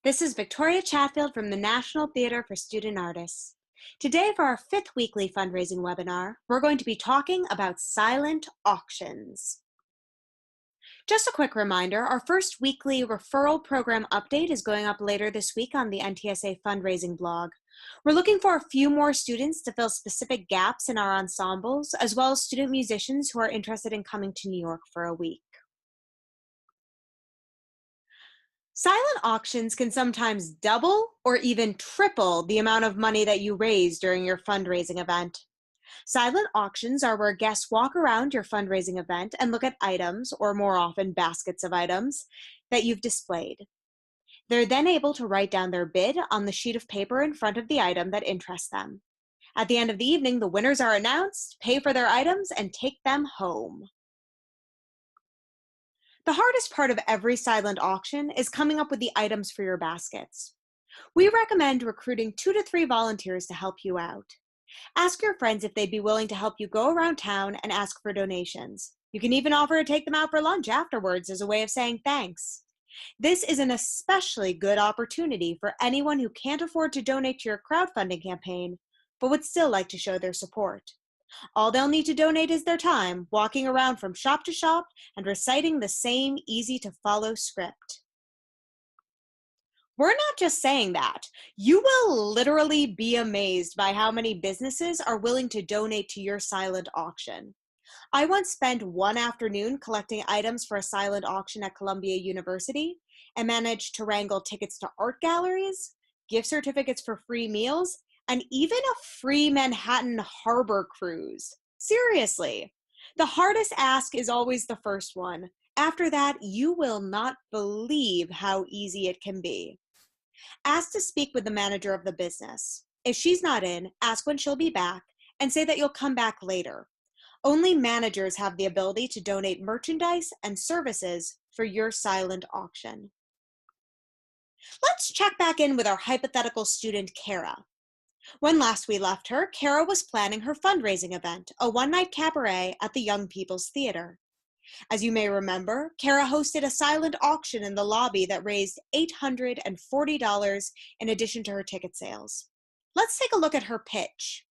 This is Victoria Chatfield from the National Theatre for Student Artists. Today, for our fifth weekly fundraising webinar, we're going to be talking about silent auctions. Just a quick reminder, our first weekly referral program update is going up later this week on the NTSA fundraising blog. We're looking for a few more students to fill specific gaps in our ensembles, as well as student musicians who are interested in coming to New York for a week. Silent auctions can sometimes double or even triple the amount of money that you raise during your fundraising event. Silent auctions are where guests walk around your fundraising event and look at items, or more often baskets of items, that you've displayed. They're then able to write down their bid on the sheet of paper in front of the item that interests them. At the end of the evening, the winners are announced, pay for their items, and take them home. The hardest part of every silent auction is coming up with the items for your baskets. We recommend recruiting 2 to 3 volunteers to help you out. Ask your friends if they'd be willing to help you go around town and ask for donations. You can even offer to take them out for lunch afterwards as a way of saying thanks. This is an especially good opportunity for anyone who can't afford to donate to your crowdfunding campaign, but would still like to show their support. All they'll need to donate is their time, walking around from shop to shop and reciting the same easy-to-follow script. We're not just saying that. You will literally be amazed by how many businesses are willing to donate to your silent auction. I once spent one afternoon collecting items for a silent auction at Columbia University and managed to wrangle tickets to art galleries, gift certificates for free meals, and even a free Manhattan harbor cruise. Seriously, the hardest ask is always the first one. After that, you will not believe how easy it can be. Ask to speak with the manager of the business. If she's not in, ask when she'll be back and say that you'll come back later. Only managers have the ability to donate merchandise and services for your silent auction. Let's check back in with our hypothetical student, Kara. When last we left her, Kara was planning her fundraising event, a one-night cabaret at the Young People's Theater. As you may remember, Kara hosted a silent auction in the lobby that raised $840 in addition to her ticket sales. Let's take a look at her pitch.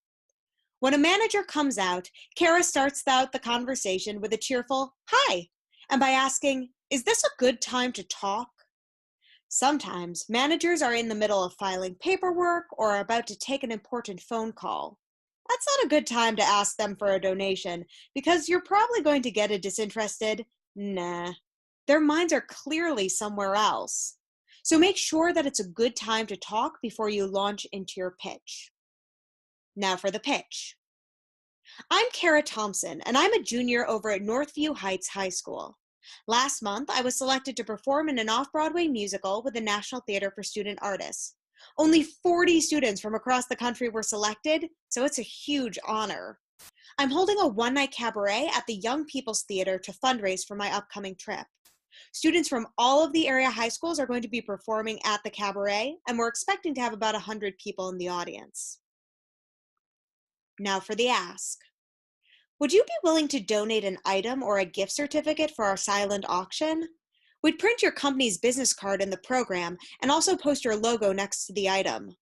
When a manager comes out, Kara starts out the conversation with a cheerful, "Hi," and by asking, "Is this a good time to talk?" Sometimes managers are in the middle of filing paperwork or are about to take an important phone call. That's not a good time to ask them for a donation because you're probably going to get a disinterested, "Nah." Their minds are clearly somewhere else. So make sure that it's a good time to talk before you launch into your pitch. Now for the pitch. I'm Kara Thompson, and I'm a junior over at Northview Heights High School. Last month, I was selected to perform in an off-Broadway musical with the National Theatre for Student Artists. Only 40 students from across the country were selected, so it's a huge honor. I'm holding a one-night cabaret at the Young People's Theatre to fundraise for my upcoming trip. Students from all of the area high schools are going to be performing at the cabaret, and we're expecting to have about 100 people in the audience. Now for the ask. Would you be willing to donate an item or a gift certificate for our silent auction? We'd print your company's business card in the program and also post your logo next to the item.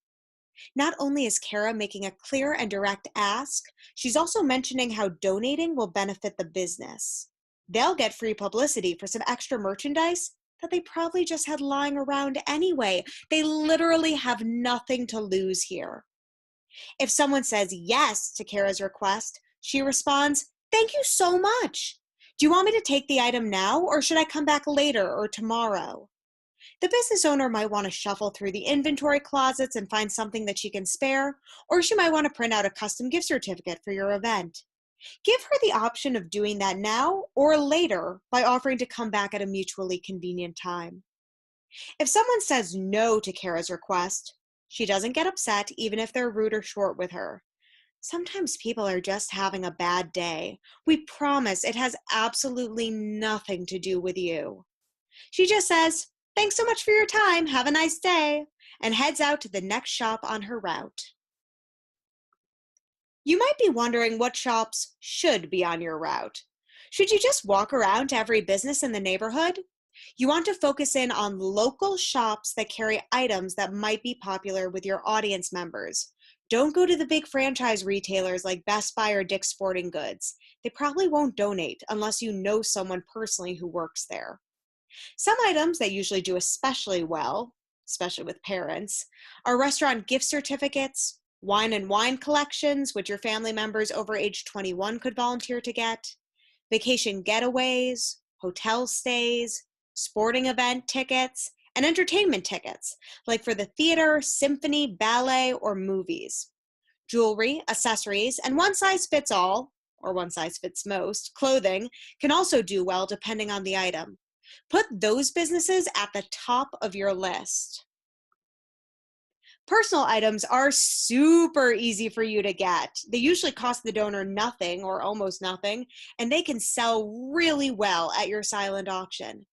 Not only is Kara making a clear and direct ask, she's also mentioning how donating will benefit the business. They'll get free publicity for some extra merchandise that they probably just had lying around anyway. They literally have nothing to lose here. If someone says yes to Kara's request, she responds, "Thank you so much. Do you want me to take the item now, or should I come back later or tomorrow?" The business owner might want to shuffle through the inventory closets and find something that she can spare, or she might want to print out a custom gift certificate for your event. Give her the option of doing that now or later by offering to come back at a mutually convenient time. If someone says no to Kara's request, she doesn't get upset even if they're rude or short with her. Sometimes people are just having a bad day. We promise it has absolutely nothing to do with you. She just says, "Thanks so much for your time, have a nice day," and heads out to the next shop on her route. You might be wondering what shops should be on your route. Should you just walk around to every business in the neighborhood? You want to focus in on local shops that carry items that might be popular with your audience members. Don't go to the big franchise retailers like Best Buy or Dick's Sporting Goods. They probably won't donate unless you know someone personally who works there. Some items that usually do especially well, especially with parents, are restaurant gift certificates, wine and wine collections, which your family members over age 21 could volunteer to get, vacation getaways, hotel stays, sporting event tickets, and entertainment tickets, like for the theater, symphony, ballet, or movies. Jewelry, accessories, and one size fits all, or one size fits most, clothing can also do well depending on the item. Put those businesses at the top of your list. Personal items are super easy for you to get. They usually cost the donor nothing or almost nothing, and they can sell really well at your silent auction.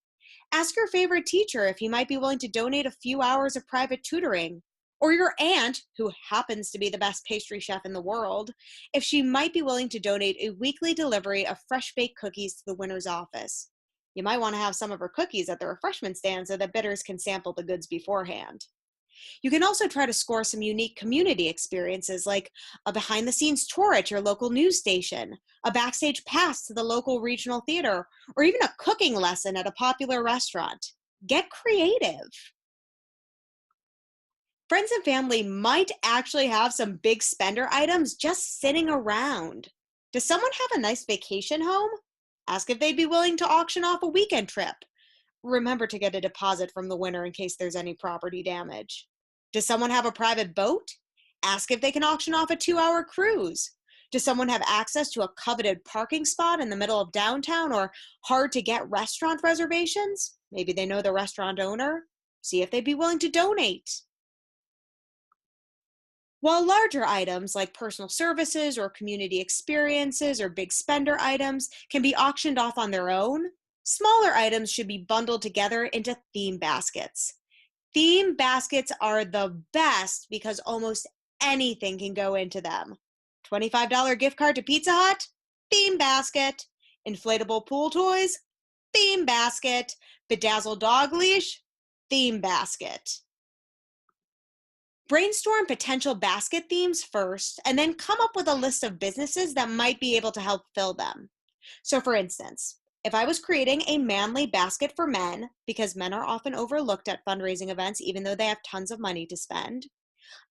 Ask your favorite teacher if he might be willing to donate a few hours of private tutoring, or your aunt, who happens to be the best pastry chef in the world, if she might be willing to donate a weekly delivery of fresh baked cookies to the winner's office. You might want to have some of her cookies at the refreshment stand so that bidders can sample the goods beforehand. You can also try to score some unique community experiences like a behind the scenes tour at your local news station, a backstage pass to the local regional theater, or even a cooking lesson at a popular restaurant. Get creative. Friends and family might actually have some big spender items just sitting around. Does someone have a nice vacation home? Ask if they'd be willing to auction off a weekend trip. Remember to get a deposit from the winner in case there's any property damage. Does someone have a private boat? Ask if they can auction off a 2-hour cruise. Does someone have access to a coveted parking spot in the middle of downtown or hard to get restaurant reservations? Maybe they know the restaurant owner. See if they'd be willing to donate. While larger items like personal services or community experiences or big spender items can be auctioned off on their own, smaller items should be bundled together into theme baskets. Theme baskets are the best because almost anything can go into them. $25 gift card to Pizza Hut? Theme basket. Inflatable pool toys? Theme basket. Bedazzled dog leash? Theme basket. Brainstorm potential basket themes first, and then come up with a list of businesses that might be able to help fill them. So, for instance, if I was creating a manly basket for men, because men are often overlooked at fundraising events even though they have tons of money to spend,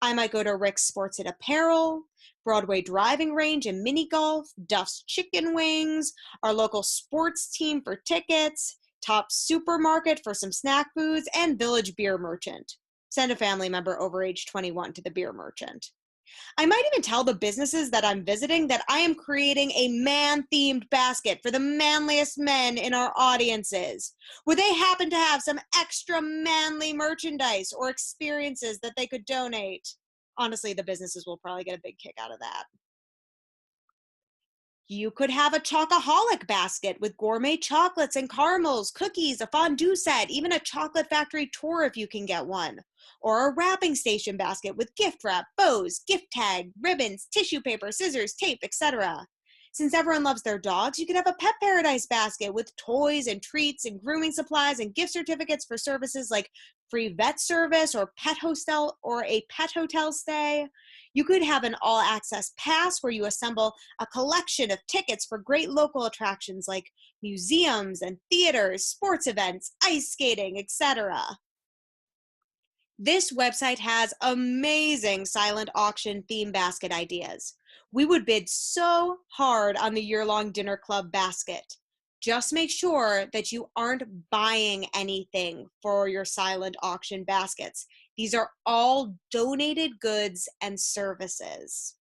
I might go to Rick's Sports and Apparel, Broadway Driving Range and Mini Golf, Duff's Chicken Wings, our local sports team for tickets, Top Supermarket for some snack foods, and Village Beer Merchant. Send a family member over age 21 to the beer merchant. I might even tell the businesses that I'm visiting that I am creating a man-themed basket for the manliest men in our audiences. Would they happen to have some extra manly merchandise or experiences that they could donate? Honestly, the businesses will probably get a big kick out of that. You could have a chocoholic basket with gourmet chocolates and caramels, cookies, a fondue set, even a chocolate factory tour if you can get one. Or a wrapping station basket with gift wrap, bows, gift tag, ribbons, tissue paper, scissors, tape, etc. Since everyone loves their dogs, you could have a pet paradise basket with toys and treats and grooming supplies and gift certificates for services like free vet service or a pet hotel stay. You could have an all-access pass where you assemble a collection of tickets for great local attractions like museums and theaters, sports events, ice skating, etc. This website has amazing silent auction theme basket ideas. We would bid so hard on the year-long dinner club basket. Just make sure that you aren't buying anything for your silent auction baskets. These are all donated goods and services.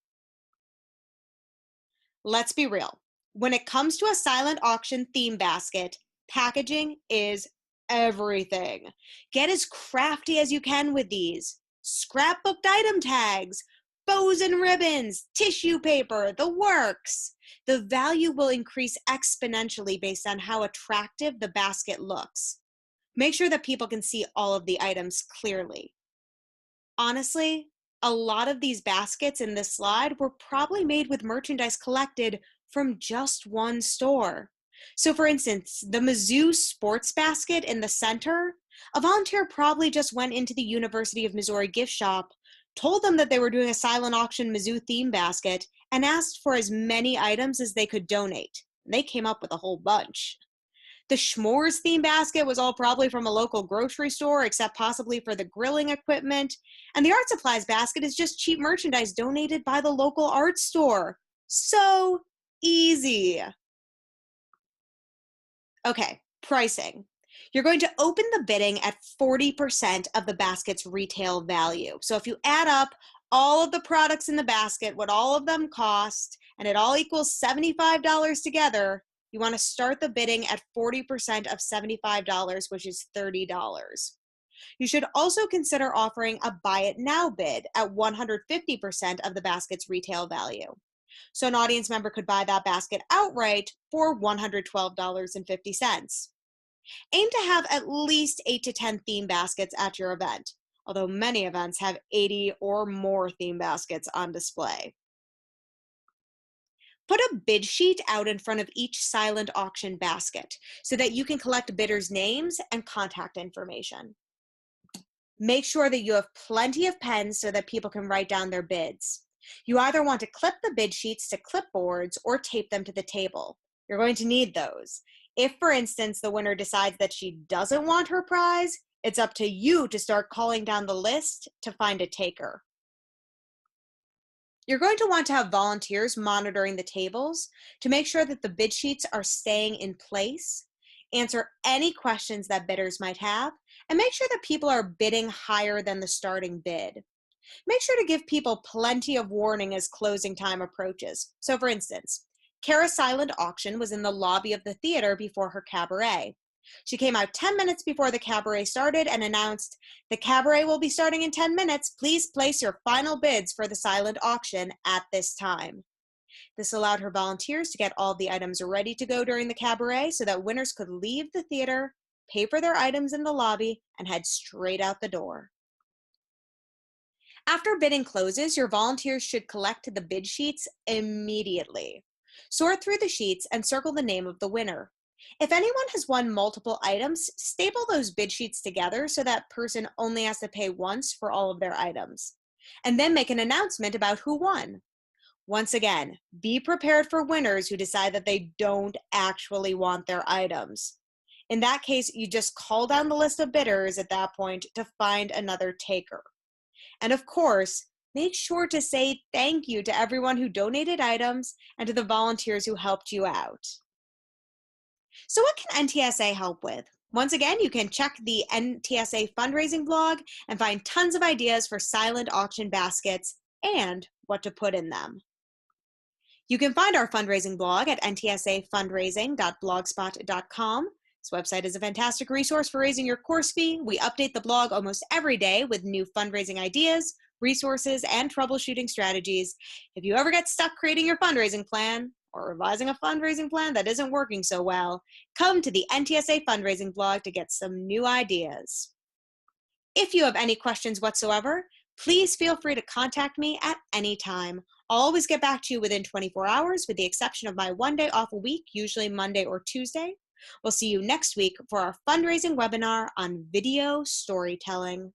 Let's be real. When it comes to a silent auction theme basket, packaging is everything. Get as crafty as you can with these. Scrapbooked item tags, bows and ribbons, tissue paper, the works. The value will increase exponentially based on how attractive the basket looks. Make sure that people can see all of the items clearly. Honestly, a lot of these baskets in this slide were probably made with merchandise collected from just one store. So for instance, the Mizzou sports basket in the center, a volunteer probably just went into the University of Missouri gift shop, told them that they were doing a silent auction Mizzou theme basket, and asked for as many items as they could donate. They came up with a whole bunch. The Schmores theme basket was all probably from a local grocery store, except possibly for the grilling equipment. And the art supplies basket is just cheap merchandise donated by the local art store. So easy. Okay, pricing. You're going to open the bidding at 40% of the basket's retail value. So if you add up all of the products in the basket, what all of them cost, and it all equals $75 together, you want to start the bidding at 40% of $75, which is $30. You should also consider offering a buy it now bid at 150% of the basket's retail value. So an audience member could buy that basket outright for $112.50. Aim to have at least 8 to 10 theme baskets at your event, although many events have 80 or more theme baskets on display. Put a bid sheet out in front of each silent auction basket so that you can collect bidders' names and contact information. Make sure that you have plenty of pens so that people can write down their bids. You either want to clip the bid sheets to clipboards or tape them to the table. You're going to need those. If, for instance, the winner decides that she doesn't want her prize, it's up to you to start calling down the list to find a taker. You're going to want to have volunteers monitoring the tables to make sure that the bid sheets are staying in place, answer any questions that bidders might have, and make sure that people are bidding higher than the starting bid. Make sure to give people plenty of warning as closing time approaches. So for instance, Kara's silent auction was in the lobby of the theater before her cabaret. She came out 10 minutes before the cabaret started and announced, "The cabaret will be starting in 10 minutes. Please place your final bids for the silent auction at this time." This allowed her volunteers to get all the items ready to go during the cabaret so that winners could leave the theater, pay for their items in the lobby, and head straight out the door. After bidding closes, your volunteers should collect the bid sheets immediately. Sort through the sheets and circle the name of the winner. If anyone has won multiple items, staple those bid sheets together so that person only has to pay once for all of their items. And then make an announcement about who won. Once again, be prepared for winners who decide that they don't actually want their items. In that case, you just call down the list of bidders at that point to find another taker. And of course, make sure to say thank you to everyone who donated items and to the volunteers who helped you out. So what can NTSA help with? Once again, you can check the NTSA fundraising blog and find tons of ideas for silent auction baskets and what to put in them. You can find our fundraising blog at ntsafundraising.blogspot.com. This website is a fantastic resource for raising your course fee. We update the blog almost every day with new fundraising ideas, resources, and troubleshooting strategies. If you ever get stuck creating your fundraising plan or revising a fundraising plan that isn't working so well, come to the NTSA fundraising blog to get some new ideas. If you have any questions whatsoever, please feel free to contact me at any time. I'll always get back to you within 24 hours, with the exception of my one day off a week, usually Monday or Tuesday. We'll see you next week for our fundraising webinar on video storytelling.